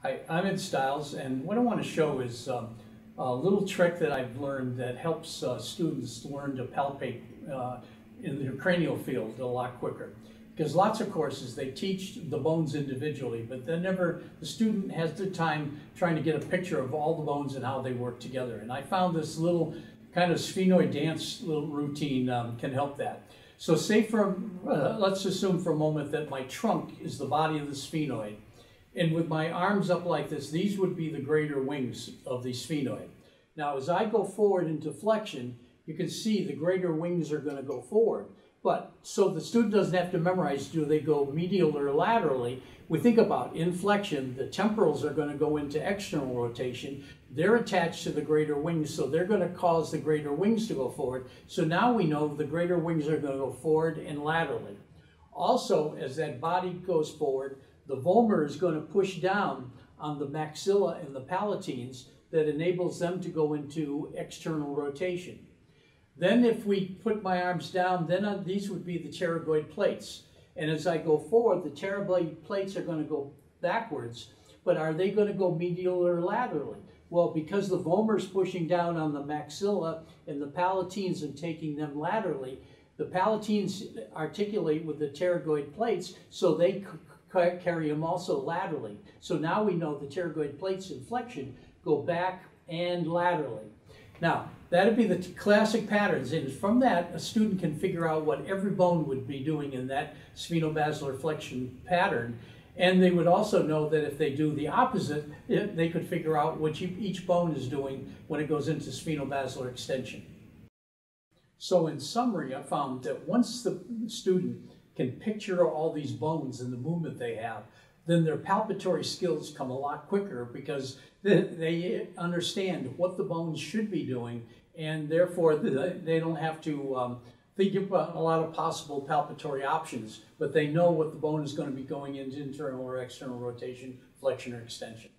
Hi, I'm in Stiles, and what I want to show is a little trick that I've learned that helps students learn to palpate in their cranial field a lot quicker. Because lots of courses, they teach the bones individually, but then the student has the time trying to get a picture of all the bones and how they work together. And I found this little kind of sphenoid dance little routine can help that. So say let's assume for a moment that my trunk is the body of the sphenoid. And with my arms up like this, these would be the greater wings of the sphenoid. Now, as I go forward into flexion, you can see the greater wings are going to go forward. But so the student doesn't have to memorize, do they go medial or laterally? We think about in flexion, the temporals are going to go into external rotation. They're attached to the greater wings, so they're going to cause the greater wings to go forward. So now we know the greater wings are going to go forward and laterally. Also, as that body goes forward, the vomer is going to push down on the maxilla and the palatines that enables them to go into external rotation. Then if we put my arms down, then these would be the pterygoid plates. And as I go forward, the pterygoid plates are going to go backwards, but are they going to go medial or laterally? Well, because the vomer is pushing down on the maxilla and the palatines and taking them laterally, the palatines articulate with the pterygoid plates, so they carry them also laterally. So now we know the pterygoid plates in flexion go back and laterally. Now, that would be the classic patterns, and from that, a student can figure out what every bone would be doing in that sphenobasilar flexion pattern, and they would also know that if they do the opposite, they could figure out what each bone is doing when it goes into sphenobasilar extension. So in summary, I found that once the student can picture all these bones and the movement they have, then their palpatory skills come a lot quicker because they understand what the bones should be doing, and therefore they don't have to think about a lot of possible palpatory options, but they know what the bone is going to be going into internal or external rotation, flexion or extension.